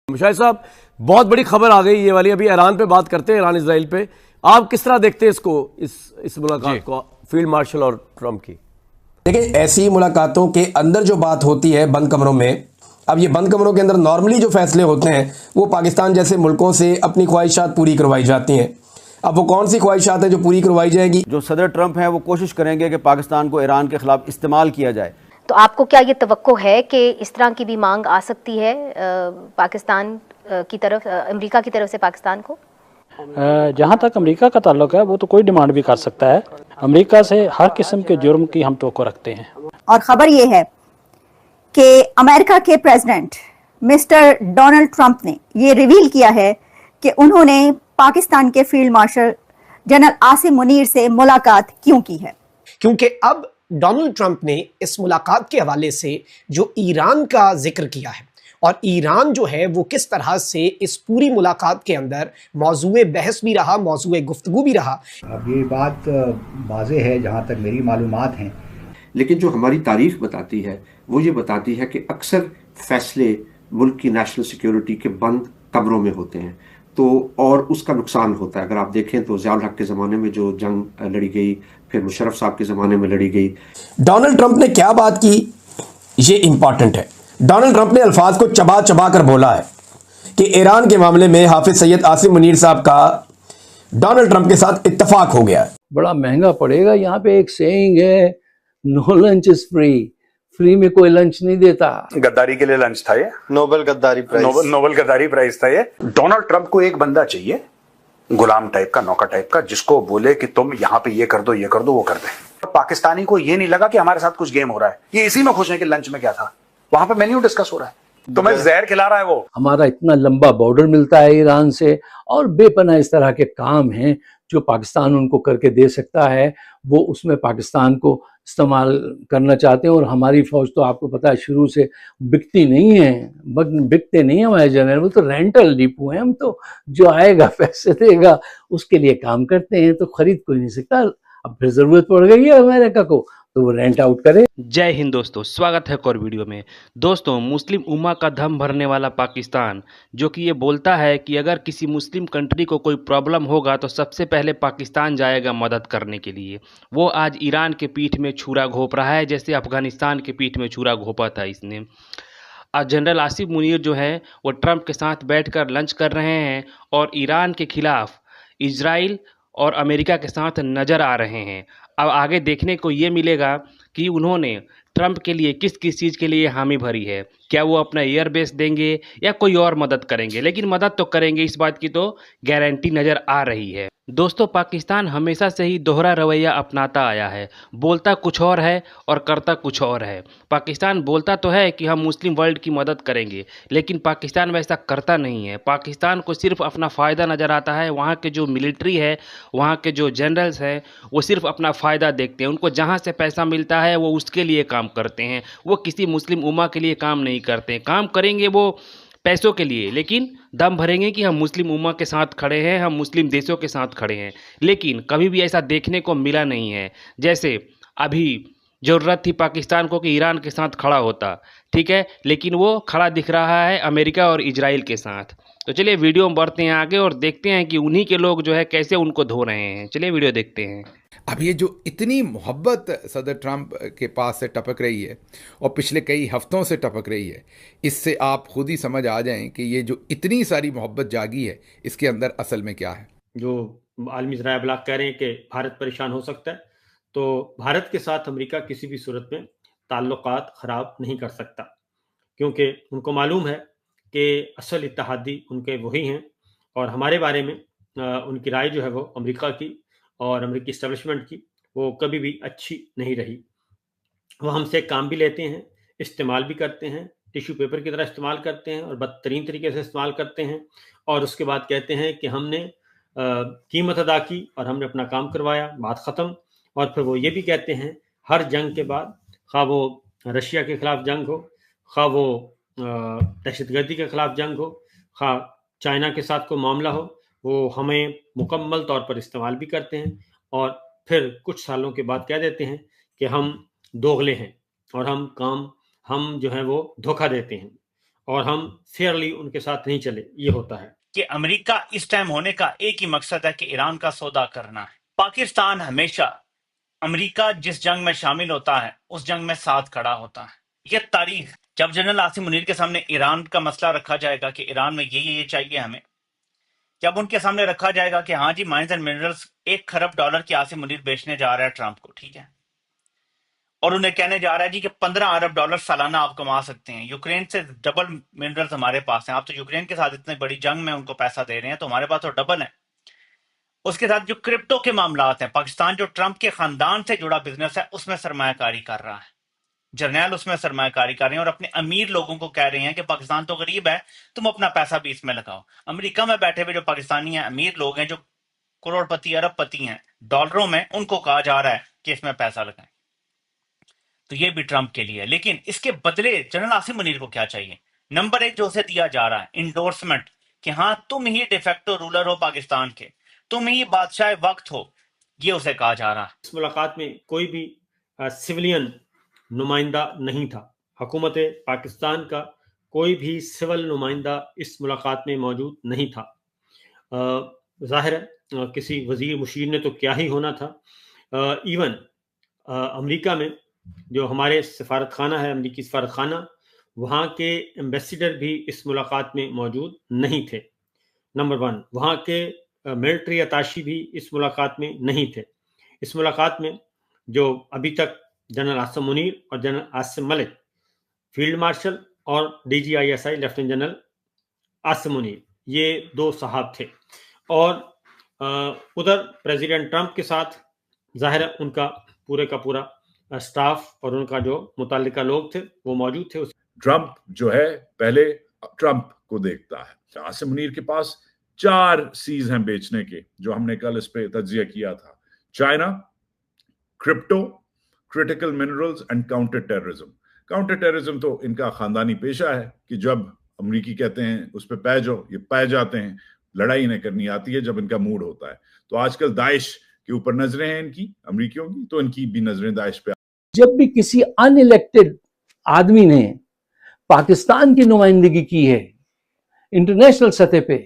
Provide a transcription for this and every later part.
मुशाहिद साहब, बहुत बड़ी खबर आ गई ये वाली, अभी ईरान पे बात करते हैं, ईरान इजराइल पे। आप किस तरह देखते हैं इसको, इस मुलाकात को, फील्ड मार्शल और ट्रंप की? देखिए, ऐसी मुलाकातों के अंदर जो बात होती है बंद कमरों में, अब ये बंद कमरों के अंदर नॉर्मली जो फैसले होते हैं वो पाकिस्तान जैसे मुल्कों से अपनी ख्वाहिशात पूरी करवाई जाती हैं। अब वो कौन सी ख्वाहिशात है जो पूरी करवाई जाएगी? जो सदर ट्रंप हैं वो कोशिश करेंगे कि पाकिस्तान को ईरान के खिलाफ इस्तेमाल किया जाए। तो आपको क्या ये तवक्को है कि इस तरह की भी मांग आ सकती है पाकिस्तान की तरफ, अमेरिका की तरफ से पाकिस्तान को? जहाँ तक अमेरिका का ताल्लुक है वो तो कोई डिमांड भी कर सकता है। अमेरिका से हर किस्म के जुर्म की हम तवक्को रखते हैं। और ख़बर ये है कि अमेरिका के प्रेसिडेंट मिस्टर डोनाल्ड ट्रंप ने ये रिवील किया है कि उन्होंने पाकिस्तान के field marshal general Asim Munir से मुलाकात क्यों की है। क्योंकि अब डोनाल्ड ट्रंप ने इस मुलाकात के हवाले से जो ईरान का जिक्र किया है और ईरान जो है वो किस तरह से इस पूरी मुलाकात के अंदर मौजूए बहस भी रहा, मौजूए गुफ्तगू भी रहा। अब ये बात वाज़ेह है जहाँ तक मेरी मालूमात हैं, लेकिन जो हमारी तारीख बताती है वो ये बताती है कि अक्सर फैसले मुल्क की नेशनल सिक्योरिटी के बंद कमरों में होते हैं, तो और उसका नुकसान होता है। अगर आप देखें तो ज़ियाउल हक के ज़माने में जो जंग लड़ी गई, फिर मुशर्रफ साहब के ज़माने में लड़ी गई। डोनाल्ड ट्रंप ने क्या बात की, ये इंपॉर्टेंट है। डोनाल्ड ट्रंप ने अल्फाज को चबा चबा कर बोला है कि ईरान के मामले में हाफिज सैयद आसिम मुनीर साहब का डोनाल्ड ट्रंप के साथ इत्तफाक हो गया है। बड़ा महंगा पड़ेगा। यहाँ पे एक सेइंग है, no lunch is free, free में कोई लंच नहीं देता। गद्दारी के लिए लंच था ये, नोबेल गद्दारी प्राइज था ये। डोनाल्ड ट्रंप को एक बंदा चाहिए, गुलाम टाइप का, नौकर टाइप का, जिसको बोले कि तुम यहाँ पे ये कर दो, ये कर दो, वो कर दे। पाकिस्तानी को ये नहीं लगा कि हमारे साथ कुछ गेम हो रहा है, ये इसी में खुश है कि लंच में क्या था, वहां पे मेन्यू डिस्कस हो रहा है, तो मैं जहर खिला रहा है वो। हमारा इतना लंबा बॉर्डर मिलता है ईरान से, और बेपनाह इस तरह के काम हैं जो पाकिस्तान उनको करके दे सकता है, वो उसमें पाकिस्तान को इस्तेमाल करना चाहते हैं। और हमारी फौज तो आपको पता है शुरू से बिकती नहीं है, बिकते नहीं है हमारे जनरल, वो तो रेंटल डिपो हैं। हम तो जो आएगा पैसे देगा उसके लिए काम करते हैं, तो खरीद कोई नहीं सकता। अब फिर जरूरत पड़ गई है अमेरिका को तो वो रेंट आउट करे। जय हिंद दोस्तों, स्वागत है एक और वीडियो में। दोस्तों, मुस्लिम उम्मा का दम भरने वाला पाकिस्तान, जो कि ये बोलता है कि अगर किसी मुस्लिम कंट्री को कोई प्रॉब्लम होगा तो सबसे पहले पाकिस्तान जाएगा मदद करने के लिए, वो आज ईरान के पीठ में छुरा घोंप रहा है, जैसे अफगानिस्तान के पीठ में छुरा घोंपा था इसने। आज जनरल आसिम मुनीर जो है वो ट्रंप के साथ बैठकर लंच कर रहे हैं और ईरान के खिलाफ इजराइल और अमेरिका के साथ नज़र आ रहे हैं। अब आगे देखने को ये मिलेगा कि उन्होंने ट्रंप के लिए किस किस चीज़ के लिए हामी भरी है। क्या वो अपना एयर बेस देंगे या कोई और मदद करेंगे, लेकिन मदद तो करेंगे, इस बात की तो गारंटी नज़र आ रही है। दोस्तों, पाकिस्तान हमेशा से ही दोहरा रवैया अपनाता आया है, बोलता कुछ और है और करता कुछ और है। पाकिस्तान बोलता तो है कि हम मुस्लिम वर्ल्ड की मदद करेंगे, लेकिन पाकिस्तान वैसा करता नहीं है। पाकिस्तान को सिर्फ अपना फ़ायदा नज़र आता है। वहाँ के जो मिलिट्री है, वहाँ के जो जनरल्स हैं, वो सिर्फ अपना फ़ायदा देखते हैं। उनको जहाँ से पैसा मिलता है वो उसके लिए काम करते हैं, वो किसी मुस्लिम उम्मा के लिए काम नहीं करते हैं। काम करेंगे वो पैसों के लिए, लेकिन दम भरेंगे कि हम मुस्लिम उम्मा के साथ खड़े हैं, हम मुस्लिम देशों के साथ खड़े हैं। लेकिन कभी भी ऐसा देखने को मिला नहीं है। जैसे अभी ज़रूरत थी पाकिस्तान को कि ईरान के साथ खड़ा होता, ठीक है, लेकिन वो खड़ा दिख रहा है अमेरिका और इजराइल के साथ। तो चलिए वीडियो में बढ़ते हैं आगे और देखते हैं कि उन्हीं के लोग जो है कैसे उनको धो रहे हैं। चलिए वीडियो देखते हैं। अब ये जो इतनी मोहब्बत सदर ट्रंप के पास से टपक रही है और पिछले कई हफ्तों से टपक रही है, इससे आप खुद ही समझ आ जाएं कि ये जो इतनी सारी मोहब्बत जागी है इसके अंदर असल में क्या है। जो आलमी ज़राए इब्लाग कह रहे हैं कि भारत परेशान हो सकता है, तो भारत के साथ अमेरिका किसी भी सूरत में ताल्लुकात ख़राब नहीं कर सकता, क्योंकि उनको मालूम है कि असल इत्तेहादी उनके वही हैं और हमारे बारे में उनकी राय जो है वो अमेरिका की और अमेरिकी इस्टेब्लिशमेंट की वो कभी भी अच्छी नहीं रही। वो हमसे काम भी लेते हैं, इस्तेमाल भी करते हैं, टिश्यू पेपर की तरह इस्तेमाल करते हैं और बदतरीन तरीके से इस्तेमाल करते हैं, और उसके बाद कहते हैं कि हमने कीमत अदा की और हमने अपना काम करवाया, बात ख़त्म। और फिर वो ये भी कहते हैं हर जंग के बाद, खा वो रशिया के ख़िलाफ़ जंग हो, खा वो दहशतगर्दी के ख़िलाफ़ जंग हो, खा चाइना के साथ कोई मामला हो, वो हमें मुकम्मल तौर पर इस्तेमाल भी करते हैं और फिर कुछ सालों के बाद कह देते हैं कि हम दोगले हैं और हम जो है वो धोखा देते हैं। और हम फेयरली उनके साथ नहीं चले, ये होता है कि अमेरिका इस टाइम होने का एक ही मकसद है कि ईरान का सौदा करना है। पाकिस्तान हमेशा अमेरिका जिस जंग में शामिल होता है उस जंग में साथ खड़ा होता है। ये तारीख जब जनरल आसिम मुनीर के सामने ईरान का मसला रखा जाएगा कि ईरान में ये चाहिए हमें, जब उनके सामने रखा जाएगा कि हाँ जी माइंस एंड मिनरल्स $1 खरब की आसिम मुनीर बेचने जा रहा है ट्रंप को, ठीक है, और उन्हें कहने जा रहा है जी कि $15 अरब सालाना आप कमा सकते हैं, यूक्रेन से डबल मिनरल्स हमारे पास हैं, आप तो यूक्रेन के साथ इतनी बड़ी जंग में उनको पैसा दे रहे हैं, तो हमारे पास तो डबल है। उसके साथ जो क्रिप्टो के मामलात हैं, पाकिस्तान जो ट्रंप के खानदान से जुड़ा बिजनेस है उसमें सरमायाकारी कर रहा है, जर्नैल उसमें सरमायाकारी कर रहे हैं और अपने अमीर लोगों को कह रहे हैं कि पाकिस्तान तो गरीब है, तुम अपना पैसा भी इसमें लगाओ। अमेरिका में बैठे हुए जो पाकिस्तानी हैं, अमीर लोग हैं, जो करोड़पति अरबपति हैं डॉलरों में, उनको कहा जा रहा है कि इसमें पैसा लगाएं। तो ये भी ट्रंप के लिए है। लेकिन इसके बदले जनरल आसिम मुनीर को क्या चाहिए? नंबर 1 जो उसे दिया जा रहा है इंडोर्समेंट, कि हाँ तुम ही डिफेक्टो रूलर हो पाकिस्तान के, तुम ही बादशाह वक्त हो, ये उसे कहा जा रहा है। इस मुलाकात में कोई भी सिविलियन नुमाइंदा नहीं था। हुकूमत पाकिस्तान का कोई भी सिविल नुमाइंदा इस मुलाकात में मौजूद नहीं था। जाहिर है किसी वजीर मुशीर ने तो क्या ही होना था। इवन अमेरिका में जो हमारे सफारत खाना है, अमेरिकी सफारत खाना, वहाँ के एम्बेसडर भी इस मुलाकात में मौजूद नहीं थे। नंबर 1, वहाँ के मिलिट्री अताशी भी इस मुलाकात में नहीं थे। इस मुलाकात में जो अभी तक जनरल आसिम मुनीर और general Asim Malik, field marshal और DGISI lieutenant general Asim Munir, ये 2 साहब थे। और उधर प्रेसिडेंट ट्रंप के साथ जाहिर है उनका पूरे का पूरा स्टाफ और उनका जो मुताल्लिका लोग थे वो मौजूद थे। ट्रंप जो है पहले ट्रंप को देखता है। आसिम मुनीर के पास 4 सीज हैं बेचने के, जो हमने कल इस पे तज्जिया किया था। China, crypto, critical minerals and counter terrorism. Counter terrorism तो इनका खानदानी पेशा है कि जब अमरीकी कहते हैं उस पर पै जाओ, ये पै जाते हैं। लड़ाई इन्हें करनी आती है जब इनका मूड होता है। तो आजकल दाइश के ऊपर नजरें हैं इनकी, अमरीकियों की, तो इनकी भी नजरें दाइश पे। जब भी किसी अनइलेक्टेड आदमी ने पाकिस्तान की नुमाइंदगी की है इंटरनेशनल सतह पे,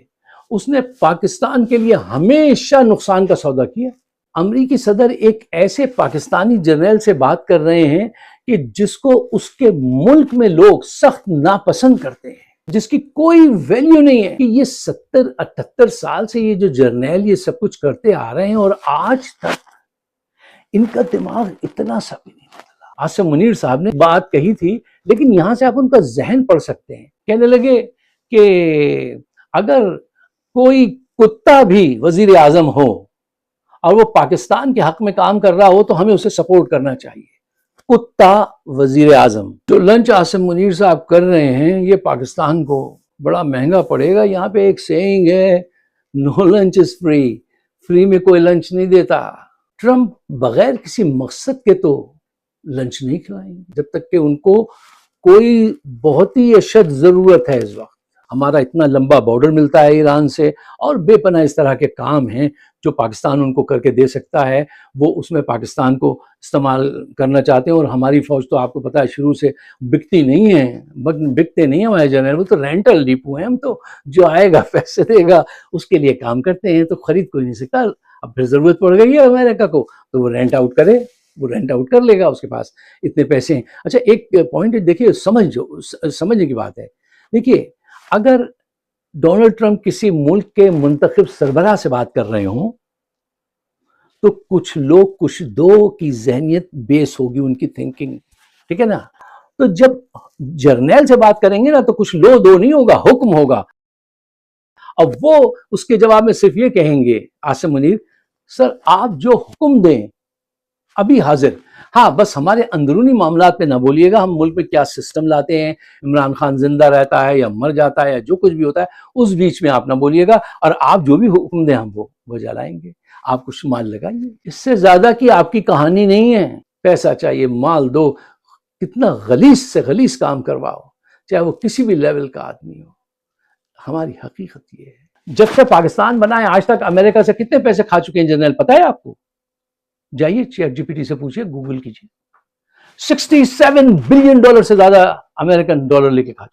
उसने पाकिस्तान के लिए हमेशा नुकसान का सौदा किया। अमरीकी सदर एक ऐसे पाकिस्तानी जर्नल से बात कर रहे हैं कि जिसको उसके मुल्क में लोग सख्त नापसंद करते हैं, जिसकी कोई वैल्यू नहीं है, कि ये 70-78 साल से ये जो जर्नल ये सब कुछ करते आ रहे हैं और आज तक इनका दिमाग इतना सा भी नहीं बदला। आसिम मुनीर साहब ने बात कही थी, लेकिन यहां से आप उनका जहन पढ़ सकते हैं। कहने लगे कि अगर कोई कुत्ता भी वजीर आजम हो और वो पाकिस्तान के हक में काम कर रहा हो तो हमें उसे सपोर्ट करना चाहिए। कुत्ता वजीर आजम। जो लंच आसिम मुनीर साहब कर रहे हैं ये पाकिस्तान को बड़ा महंगा पड़ेगा। यहाँ पे एक सेइंग है, no lunch is free, free में कोई लंच नहीं देता। ट्रंप बगैर किसी मकसद के तो लंच नहीं खिलाएंगे जब तक कि उनको कोई बहुत ही अशद जरूरत है। इस वक्त हमारा इतना लंबा बॉर्डर मिलता है ईरान से और बेपनाह इस तरह के काम हैं जो पाकिस्तान उनको करके दे सकता है, वो उसमें पाकिस्तान को इस्तेमाल करना चाहते हैं। और हमारी फौज तो आपको पता है शुरू से बिकती नहीं है, बिकते नहीं है हमारे जनरल, वो तो रेंटल डिपो हैं। हम तो जो आएगा पैसे देगा उसके लिए काम करते हैं, तो खरीद कोई नहीं सकता। अब फिर जरूरत पड़ गई है अमेरिका को तो वो रेंट आउट करे, वो रेंट आउट कर लेगा, उसके पास इतने पैसे हैं। अच्छा एक पॉइंट देखिए, समझने की बात है। देखिए अगर डोनाल्ड ट्रंप किसी मुल्क के मुंतखब सरबराह से बात कर रहे हों तो कुछ लोग कुछ दो की जहनियत बेस होगी उनकी थिंकिंग, ठीक है ना। तो जब जर्नल से बात करेंगे ना तो कुछ लो दो नहीं होगा, हुक्म होगा। अब वो उसके जवाब में सिर्फ ये कहेंगे आसिम मुनीर, सर आप जो हुक्म दें अभी हाजिर, हाँ बस हमारे अंदरूनी मामलात पे ना बोलिएगा, हम मुल्क में क्या सिस्टम लाते हैं, इमरान खान जिंदा रहता है या मर जाता है या जो कुछ भी होता है उस बीच में आप ना बोलिएगा, और आप जो भी हुक्म दें हम वो जलाएंगे, आप कुछ माल लगाइए। इससे ज्यादा की आपकी कहानी नहीं है। पैसा चाहिए, माल दो, कितना गलीज से गलीज काम करवाओ, चाहे वो किसी भी लेवल का आदमी हो। हमारी हकीकत ये है, जब से पाकिस्तान बना है आज तक अमेरिका से कितने पैसे खा चुके हैं जनरल, पता है आपको? जाइए ChatGPT से पूछिए, गूगल कीजिए। $67 बिलियन से ज्यादा अमेरिकन डॉलर लेके खा चुके।